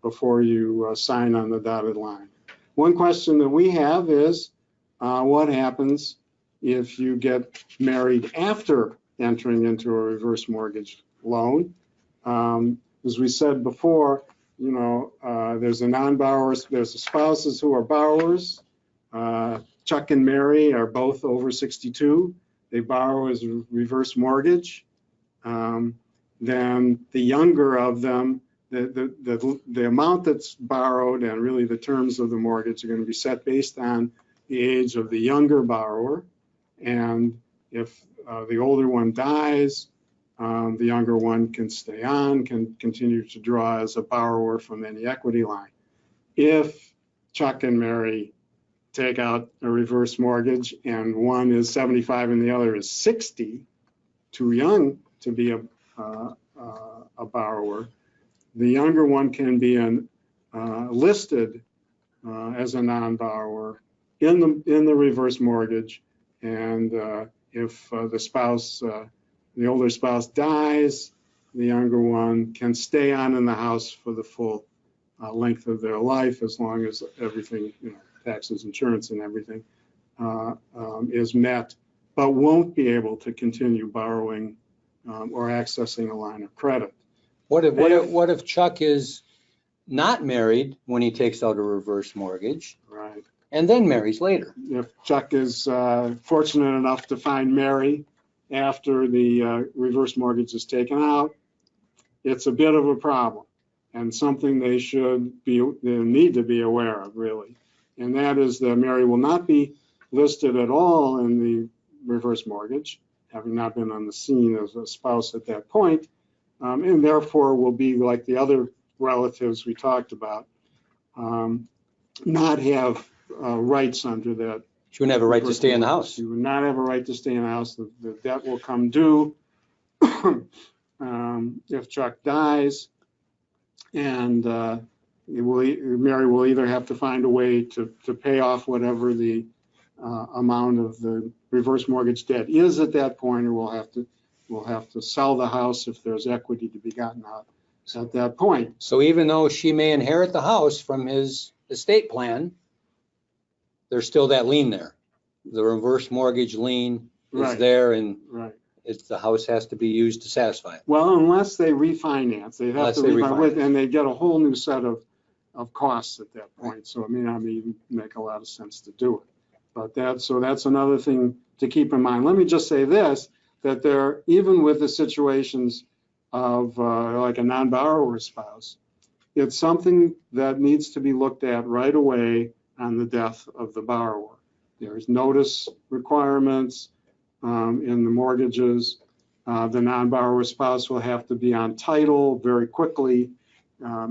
before you sign on the dotted line. One question that we have is, what happens if you get married after entering into a reverse mortgage loan? As we said before, there's the non-borrowers, there's the spouses who are borrowers. Chuck and Mary are both over 62. They borrow as a reverse mortgage. Then the younger of them, the amount that's borrowed and really the terms of the mortgage are going to be set based on the age of the younger borrower. And if the older one dies, the younger one can stay on, can continue to draw as a borrower from any equity line. If Chuck and Mary take out a reverse mortgage and one is 75 and the other is 60, too young to be a borrower, the younger one can be listed as a non-borrower in the reverse mortgage, and if the older spouse dies, the younger one can stay on in the house for the full length of their life, as long as everything, taxes, insurance, and everything is met, but won't be able to continue borrowing or accessing a line of credit. What if Chuck is not married when he takes out a reverse mortgage? Right. And then marries later? If Chuck is fortunate enough to find Mary after the reverse mortgage is taken out, it's a bit of a problem, and something they need to be aware of, really. And that is that Mary will not be listed at all in the reverse mortgage, having not been on the scene as a spouse at that point. and therefore will be like the other relatives we talked about, not have rights under that. She wouldn't have a right to stay in the house. She would not have a right to stay in the house. The debt will come due if Chuck dies, and Mary will either have to find a way to pay off whatever the amount of the reverse mortgage debt is at that point, or we'll have to sell the house if there's equity to be gotten out at that point. So even though she may inherit the house from his estate plan, there's still that lien there. The reverse mortgage lien is there, and the house has to be used to satisfy it. Well, unless they refinance, they have to refinance, and they get a whole new set of costs at that point. So it may not even make a lot of sense to do it. But that's another thing to keep in mind. Let me just say this, that there, even with the situations of like a non-borrower spouse, it's something that needs to be looked at right away on the death of the borrower. There's notice requirements in the mortgages. The non-borrower spouse will have to be on title very quickly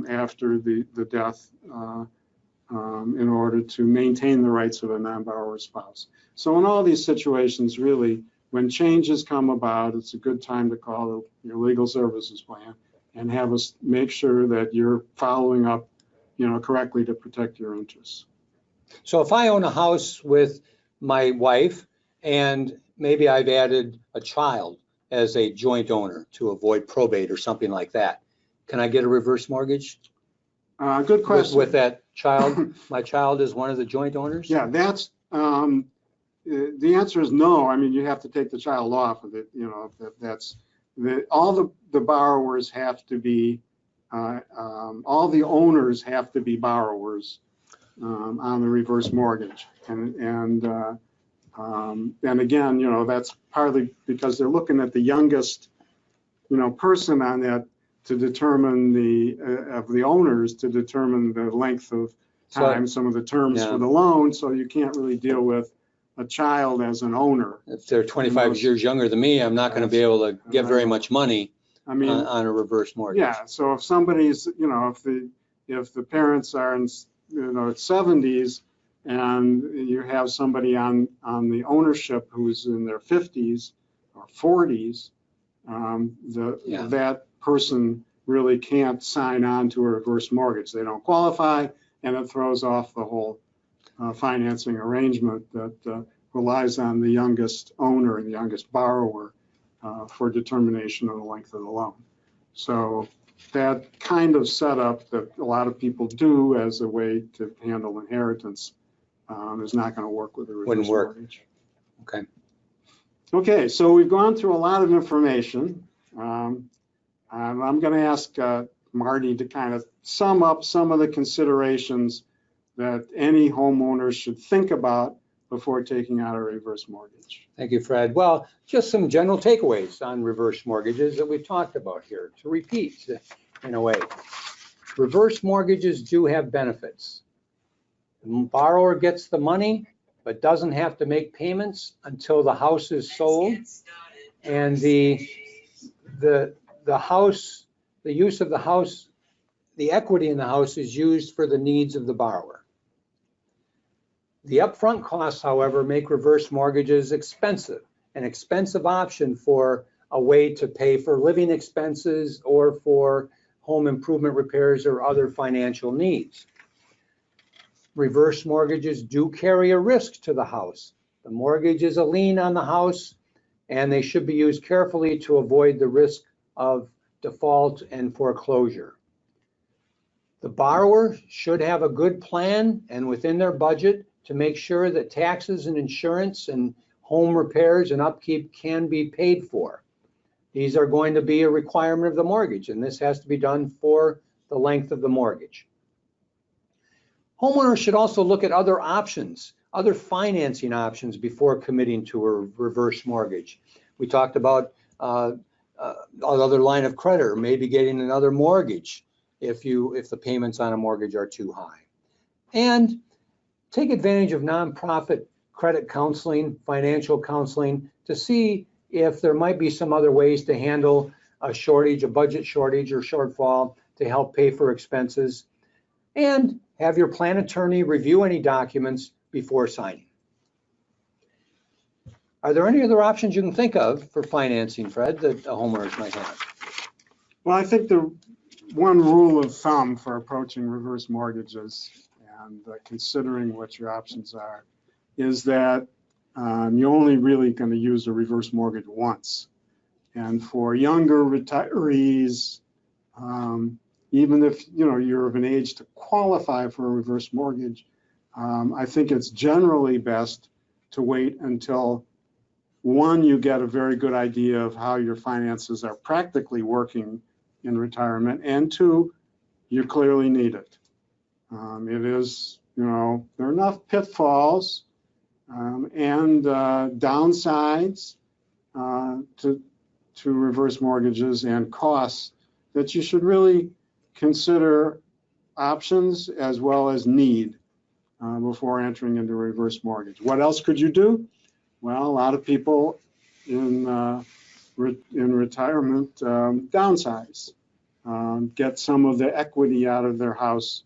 after the death in order to maintain the rights of a non-borrower spouse. So in all these situations, really, when changes come about, it's a good time to call your legal services plan and have us make sure that you're following up, correctly to protect your interests. So if I own a house with my wife and maybe I've added a child as a joint owner to avoid probate or something like that, can I get a reverse mortgage? Good question. With that child, my child is one of the joint owners? Yeah, that's, the answer is no. I mean, you have to take the child off of it, all the borrowers have to be, all the owners have to be borrowers on the reverse mortgage. And again, that's partly because they're looking at the youngest, person on that to determine the owners to determine the length of time, some of the terms for the loan. So you can't really deal with a child as an owner. If they're 25 years younger than me, I'm not going to be able to get very much money on a reverse mortgage. Yeah. So if somebody's, if the parents are in, 70s and you have somebody on the ownership who's in their 50s or 40s, that person really can't sign on to a reverse mortgage. They don't qualify, and it throws off the whole financing arrangement that relies on the youngest owner and the youngest borrower for determination of the length of the loan. So that kind of setup that a lot of people do as a way to handle inheritance is not going to work with a reverse mortgage. Okay. Okay, so we've gone through a lot of information. I'm going to ask Marty to kind of sum up some of the considerations that any homeowner should think about before taking out a reverse mortgage. Thank you, Fred. Well, just some general takeaways on reverse mortgages that we've talked about here to repeat in a way. Reverse mortgages do have benefits. The borrower gets the money, but doesn't have to make payments until the house is sold. And the house, the use of the house, the equity in the house is used for the needs of the borrower. The upfront costs, however, make reverse mortgages expensive, an expensive option for a way to pay for living expenses or for home improvement repairs or other financial needs. Reverse mortgages do carry a risk to the house. The mortgage is a lien on the house, and they should be used carefully to avoid the risk of default and foreclosure. The borrower should have a good plan and within their budget to make sure that taxes and insurance and home repairs and upkeep can be paid for. These are going to be a requirement of the mortgage, and this has to be done for the length of the mortgage. Homeowners should also look at other options, other financing options before committing to a reverse mortgage. We talked about another line of credit, or maybe getting another mortgage if the payments on a mortgage are too high. And take advantage of nonprofit credit counseling, financial counseling, to see if there might be some other ways to handle a shortage, a budget shortage or shortfall to help pay for expenses. And have your plan attorney review any documents before signing. Are there any other options you can think of for financing, Fred, that homeowners might have? Well, I think the one rule of thumb for approaching reverse mortgages and considering what your options are is that you're only really going to use a reverse mortgage once. And for younger retirees, even if you're of an age to qualify for a reverse mortgage, I think it's generally best to wait until, one, you get a very good idea of how your finances are practically working in retirement, and two, you clearly need it. It is, there are enough pitfalls and downsides to reverse mortgages and costs that you should really consider options as well as need before entering into a reverse mortgage. What else could you do? Well, a lot of people in retirement downsize, get some of the equity out of their house.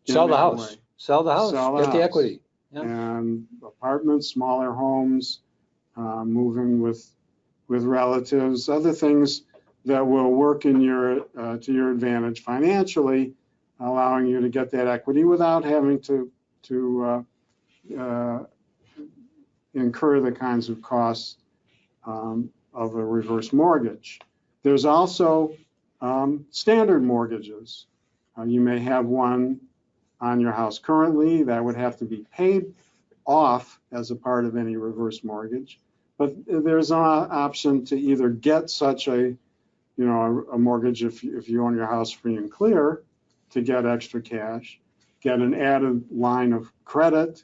Sell the house, get the equity. Yeah. And apartments, smaller homes, moving with relatives, other things that will work in to your advantage financially, allowing you to get that equity without having to incur the kinds of costs of a reverse mortgage. There's also standard mortgages. You may have one on your house currently that would have to be paid off as a part of any reverse mortgage, but there's an option to either get such a mortgage if you own your house free and clear to get extra cash, get an added line of credit,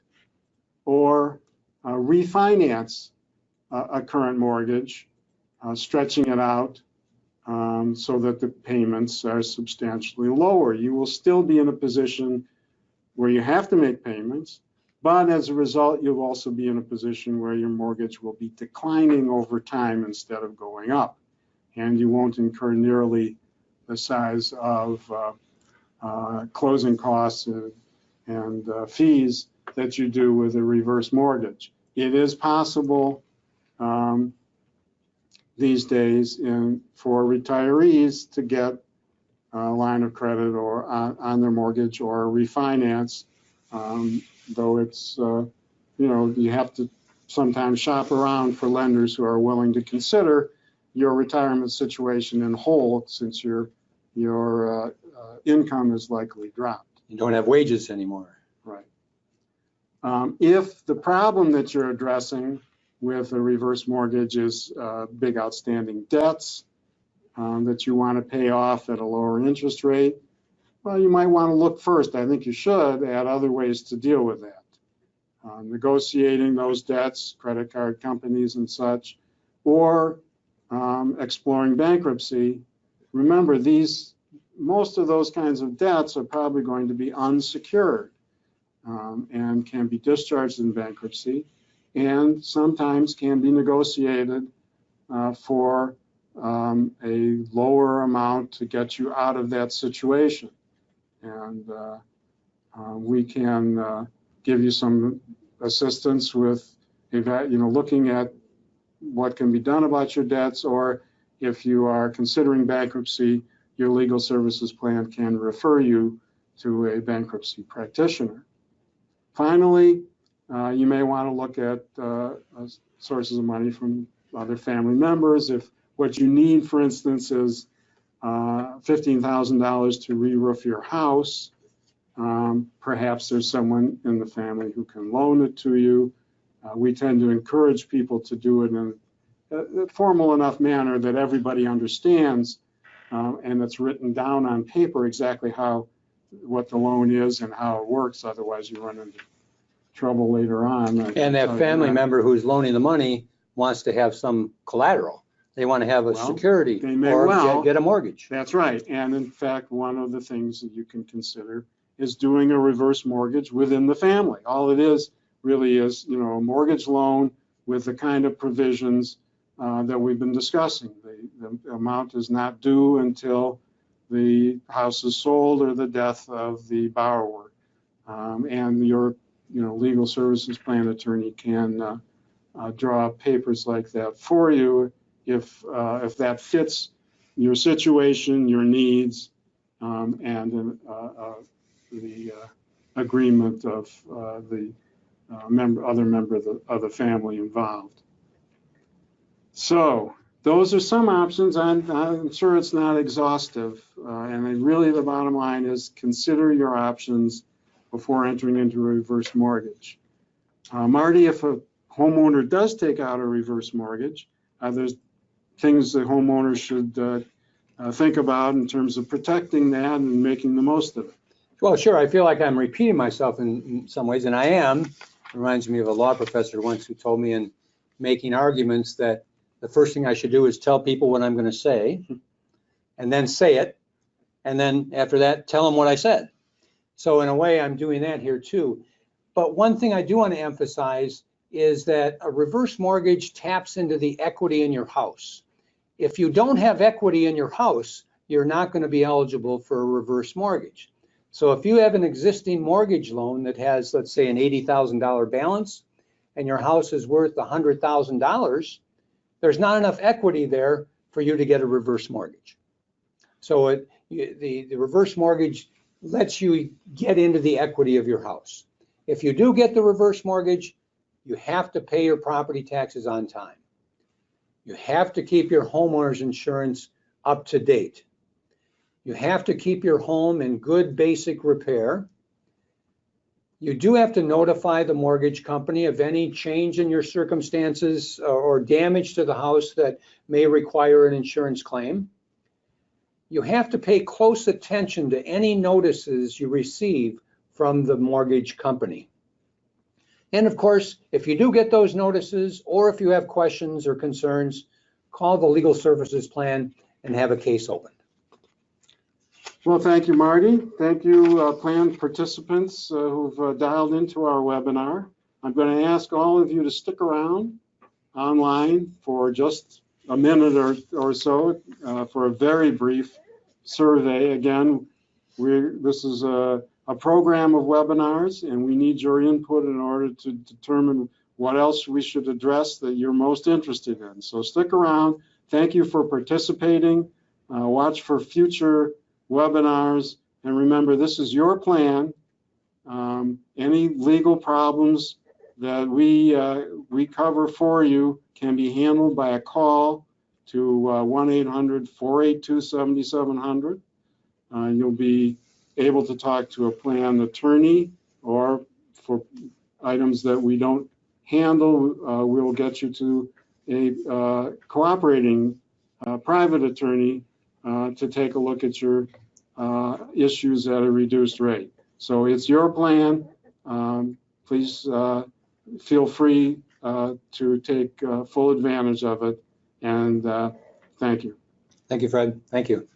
or refinance a current mortgage, stretching it out so that the payments are substantially lower. You will still be in a position where you have to make payments, but as a result, you'll also be in a position where your mortgage will be declining over time instead of going up. And you won't incur nearly the size of closing costs and fees that you do with a reverse mortgage. It is possible these days for retirees to get a line of credit or on their mortgage or refinance, though it's, you have to sometimes shop around for lenders who are willing to consider your retirement situation in whole, since your income is likely dropped. You don't have wages anymore. Right. If the problem that you're addressing with a reverse mortgage is big outstanding debts that you want to pay off at a lower interest rate, well, you might want to look first, I think you should, at other ways to deal with that. Negotiating those debts, credit card companies and such, or exploring bankruptcy. Remember, most of those kinds of debts are probably going to be unsecured and can be discharged in bankruptcy, and sometimes can be negotiated for a lower amount to get you out of that situation. And we can give you some assistance with looking at what can be done about your debts, or if you are considering bankruptcy, your legal services plan can refer you to a bankruptcy practitioner. Finally, you may want to look at sources of money from other family members. If what you need, for instance, is $15,000 to re-roof your house, perhaps there's someone in the family who can loan it to you. We tend to encourage people to do it in a formal enough manner that everybody understands, and it's written down on paper exactly what the loan is and how it works. Otherwise, you run into trouble later on. And that family member who's loaning the money wants to have some collateral. They want to have a security or get a mortgage. That's right. And in fact, one of the things that you can consider is doing a reverse mortgage within the family. All it is really is, a mortgage loan with the kind of provisions that we've been discussing. The amount is not due until the house is sold or the death of the borrower. And your legal services plan attorney can draw up papers like that for you if that fits your situation, your needs, and the agreement of the other member of the family involved. So those are some options. I'm sure it's not exhaustive, and really the bottom line is consider your options before entering into a reverse mortgage. Marty, if a homeowner does take out a reverse mortgage, there's things that homeowners should think about in terms of protecting that and making the most of it. Well, sure. I feel like I'm repeating myself in some ways, and I am. It reminds me of a law professor once who told me in making arguments that the first thing I should do is tell people what I'm going to say, and then say it, and then after that, tell them what I said. So in a way, I'm doing that here too. But one thing I do want to emphasize is that a reverse mortgage taps into the equity in your house. If you don't have equity in your house, you're not going to be eligible for a reverse mortgage. So if you have an existing mortgage loan that has, let's say, an $80,000 balance, and your house is worth $100,000, there's not enough equity there for you to get a reverse mortgage. So the reverse mortgage lets you get into the equity of your house. If you do get the reverse mortgage, you have to pay your property taxes on time. You have to keep your homeowner's insurance up to date. You have to keep your home in good basic repair. You do have to notify the mortgage company of any change in your circumstances or damage to the house that may require an insurance claim. You have to pay close attention to any notices you receive from the mortgage company. And of course, if you do get those notices, or if you have questions or concerns, call the legal services plan and have a case opened. Well, thank you, Marty. Thank you, plan participants who've dialed into our webinar. I'm going to ask all of you to stick around online for just a minute or so for a very brief survey. Again, this is a program of webinars, and we need your input in order to determine what else we should address that you're most interested in. So stick around. Thank you for participating. Watch for future webinars, and remember, this is your plan. Any legal problems that we cover for you can be handled by a call to 1-800-482-7700. You'll be able to talk to a plan attorney, or for items that we don't handle, we'll get you to a cooperating private attorney to take a look at your issues at a reduced rate. So it's your plan. Please feel free to take full advantage of it. And thank you. Thank you, Fred. Thank you.